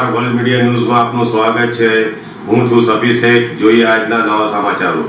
નમસ્કાર, world media ન્યૂઝમાં આપનું સ્વાગત છે। હું છું સફી શેખ। જોઈએ આજના નવા સમાચારો।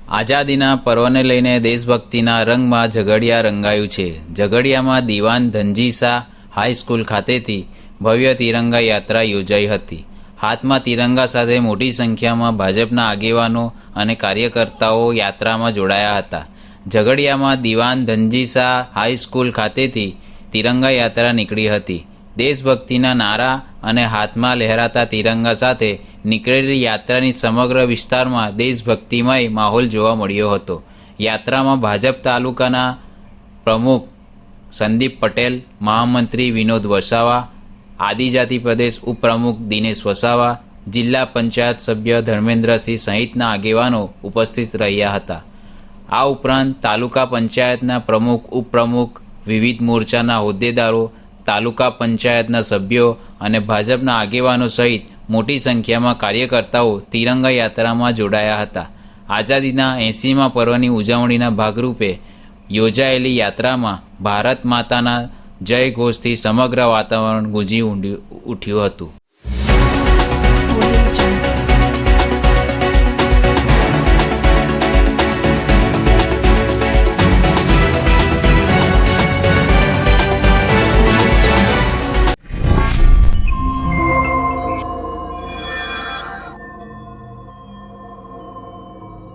આઝાદીના પર્વને લઈને દેશભક્તિના રંગમાં ઝઘડિયા રંગાયું છે। ઝઘડિયામાં દીવાન ધનજી શાહ હાઈસ્કૂલ ખાતેથી ભવ્ય તિરંગા યાત્રા યોજાઈ હતી। હાથમાં તિરંગા સાથે મોટી સંખ્યામાં ભાજપના આગેવાનો અને કાર્યકર્તાઓ યાત્રામાં જોડાયા હતા। ઝઘડિયામાં દીવાન ધનજી શાહ હાઈસ્કૂલ ખાતેથી તિરંગા યાત્રા નીકળી હતી। દેશભક્તિના નારા અને હાથમાં લહેરાતા તિરંગા સાથે નીકળેલી યાત્રાની સમગ્ર વિસ્તારમાં દેશભક્તિમય માહોલ જોવા મળ્યો હતો। યાત્રામાં ભાજપ તાલુકાના પ્રમુખ સંદીપ પટેલ, મહામંત્રી વિનોદ વસાવા, આદિજાતિ પ્રદેશ ઉપપ્રમુખ દિનેશ વસાવા, જિલ્લા પંચાયત સભ્ય ધર્મેન્દ્રસિંહ સહિતના આગેવાનો ઉપસ્થિત રહ્યા હતા। આ ઉપરાંત તાલુકા પંચાયતના પ્રમુખ, ઉપપ્રમુખ, વિવિધ મોરચાના હોદ્દેદારો, તાલુકા પંચાયતના સભ્યો અને ભાજપના આગેવાનો સહિત મોટી સંખ્યામાં કાર્યકર્તાઓ તિરંગા યાત્રામાં જોડાયા હતા। આઝાદીના 80મા પર્વની ઉજવણીના ભાગરૂપે યોજાયેલી યાત્રામાં ભારત માતાના જય ઘોષથી સમગ્ર વાતાવરણ ગુંજી ઉઠ્યું હતું।